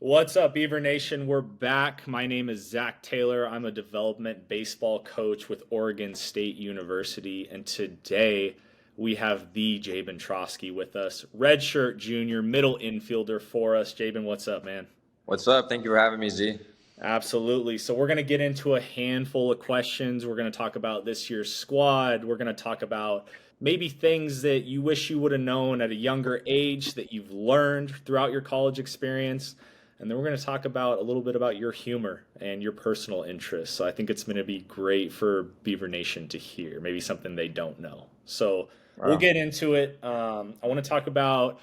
What's up, Beaver Nation? We're back. My name is Zach Taylor. I'm a development baseball coach with Oregon State University. And today we have the Jabin Trosky with us, redshirt junior, middle infielder for us. Jabin, what's up, man? What's up? Thank you for having me, Z. Absolutely. So, we're going to get into a handful of questions. We're going to talk about this year's squad. We're going to talk about maybe things that you wish you would have known at a younger age that you've learned throughout your college experience. And then we're going to talk about a little bit about your humor and your personal interests. So, I think it's going to be great for Beaver Nation to hear, maybe something they don't know. So, we'll Wow. get into it. I want to talk about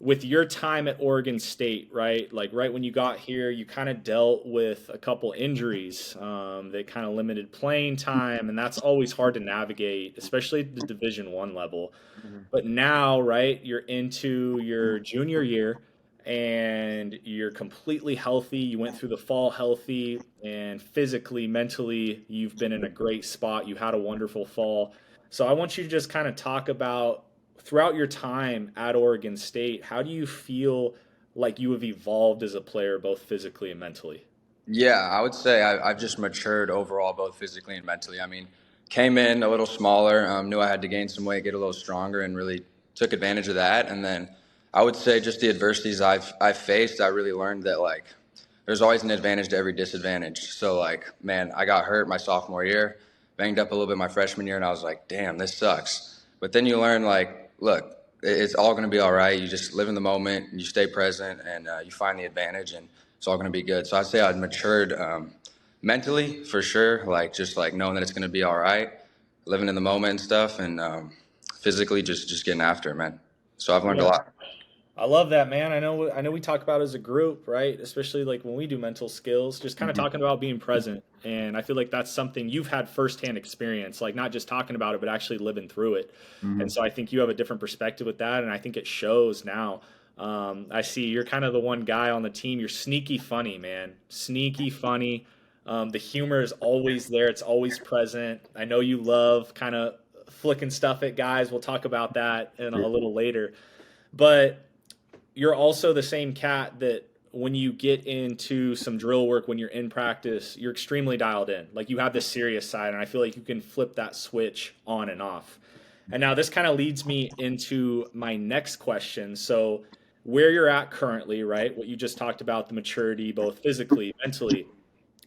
with your time at Oregon State, right? Like right when you got here, you kind of dealt with a couple injuries that kind of limited playing time, and that's always hard to navigate, especially at the Division One level. Mhm. But now, right, you're into your junior year, and you're completely healthy. You went through the fall healthy, and physically, mentally, you've been in a great spot. You had a wonderful fall. So I want you to just kind of talk about throughout your time at Oregon State, how do you feel like you have evolved as a player, both physically and mentally? Yeah, I would say I've just matured overall, both physically and mentally. I mean, came in a little smaller, knew I had to gain some weight, get a little stronger, and really took advantage of that. And then I would say just the adversities I've faced, I really learned that like there's always an advantage to every disadvantage. So like, man, I got hurt my sophomore year, banged up a little bit my freshman year, and I was like, damn, this sucks. But then you learn like, look, it's all going to be all right. You just live in the moment, and you stay present, and you find the advantage, and it's all going to be good. So I'd say I'd matured mentally for sure, like just like knowing that it's going to be all right, living in the moment and stuff, and physically just getting after it, man. So I've learned a Yeah. lot. I love that, man. I know we talk about as a group, right? Especially like when we do mental skills, just kind of Mhm. talking about being present. And I feel like that's something you've had firsthand experience, like not just talking about it, but actually living through it. And Mhm. so I think you have a different perspective with that, and I think it shows now. I see you're kind of the one guy on the team. You're sneaky funny, man. Sneaky funny. The humor is always there. It's always present. I know you love kind of flicking stuff at guys. We'll talk about that in a little later. But you're also the same cat that when you get into some drill work, when you're in practice, you're extremely dialed in. Like you have this serious side, and I feel like you can flip that switch on and off. And now this kind of leads me into my next question. So, where you're at currently, right? What you just talked about, the maturity, both physically, mentally.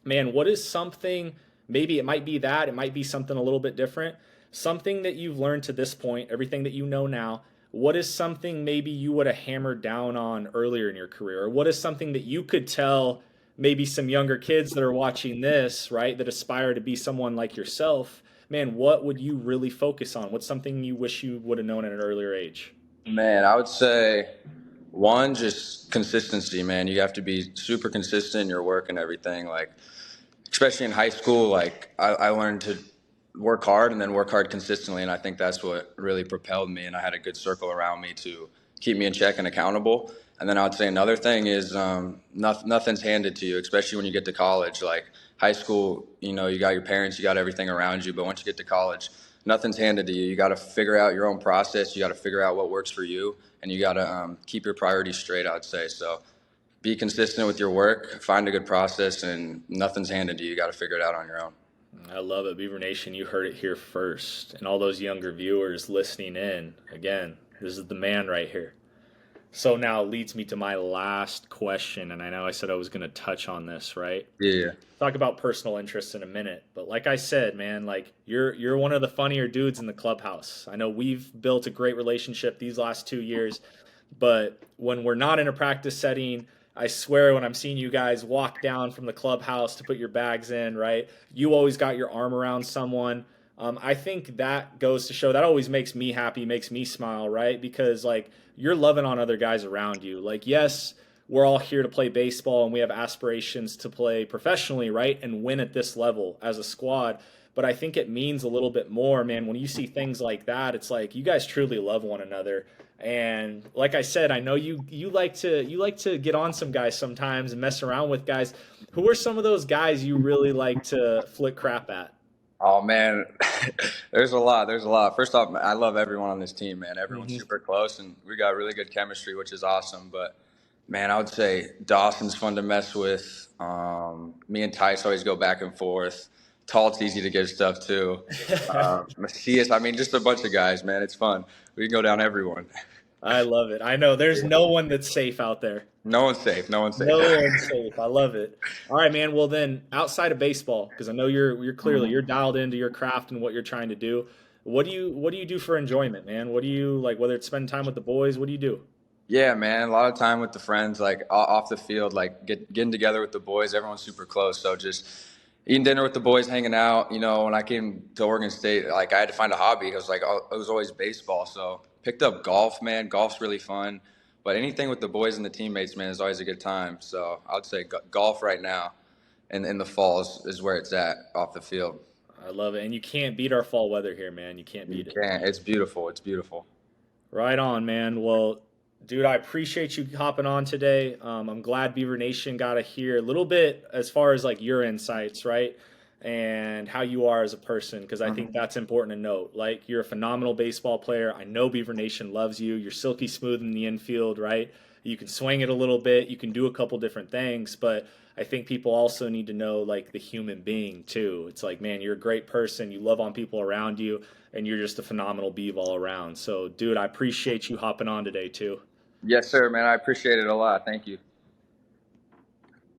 Man, what is something, maybe it might be that, it might be something a little bit different, something that you've learned to this point, everything that you know now, what is something maybe you would have hammered down on earlier in your career? Or what is something that you could tell maybe some younger kids that are watching this, right, that aspire to be someone like yourself? Man, what would you really focus on? What's something you wish you would have known at an earlier age? Man, I would say one, just consistency, man. You have to be super consistent in your work and everything. Like, especially in high school, like I learned to work hard and then work hard consistently. And I think that's what really propelled me. And I had a good circle around me to keep me in check and accountable. And then I would say another thing is nothing's handed to you, especially when you get to college. Like high school, you got your parents, you got everything around you. But once you get to college, nothing's handed to you. You got to figure out your own process. You got to figure out what works for you. And you got to keep your priorities straight, I'd say. So be consistent with your work, find a good process, and nothing's handed to you. You got to figure it out on your own. I love it. Beaver Nation, you heard it here first. And all those younger viewers listening in, again, this is the man right here. So now leads me to my last question. And I know I said I was going to touch on this, right? Yeah. Talk about personal interests in a minute. But like I said, man, like you're one of the funnier dudes in the clubhouse. I know we've built a great relationship these last 2 years, but when we're not in a practice setting, I swear when I'm seeing you guys walk down from the clubhouse to put your bags in, right? You always got your arm around someone. I think that goes to show that always makes me happy, makes me smile, right? Because like you're loving on other guys around you. Like, yes, we're all here to play baseball and we have aspirations to play professionally, right? And win at this level as a squad. But I think it means a little bit more, man. When you see things like that, it's like you guys truly love one another. And like I said, I know you like to get on some guys sometimes and mess around with guys. Who are some of those guys you really like to flick crap at? Oh man, there's a lot. There's a lot. First off, I love everyone on this team, man. Everyone's Hmm. super close, and we got really good chemistry, which is awesome. But Man, I would say Dawson's fun to mess with. Me and Tice always go back and forth. Talt's easy to get stuff too. Macias, I mean, just a bunch of guys, man. It's fun. We can go down everyone. I love it. I know there's no one that's safe out there. No one's safe. No one's safe. No one's safe. I love it. All right, man. Well, then, outside of baseball, because I know you're clearly Mhm. you're dialed into your craft and what you're trying to do. What do you do for enjoyment, man? What do you like? Whether it's spending time with the boys, what do you do? Yeah, man. A lot of time with the friends, like off the field, like getting together with the boys. Everyone's super close, so just eating dinner with the boys, hanging out. You know, when I came to Oregon State, like I had to find a hobby. It was like it was always baseball, so picked up golf. Man, golf's really fun. But anything with the boys and the teammates, man, is always a good time. So I would say golf right now, and in the falls is where it's at off the field. I love it, and you can't beat our fall weather here, man. You can't You beat it. can't. It's beautiful. It's beautiful. Right on, man. Well, dude, I appreciate you hopping on today. I'm glad Beaver Nation got to hear a little bit as far as like your insights, right? And how you are as a person, because I think Mhm. that's important to note. Like, you're a phenomenal baseball player. I know Beaver Nation loves you. You're silky smooth in the infield, right? You can swing it a little bit. You can do a couple different things, but I think people also need to know like the human being too. It's like, man, you're a great person. You love on people around you, and you're just a phenomenal beav all around. So, dude, I appreciate you hopping on today too. Yes, sir, man. I appreciate it a lot. Thank you.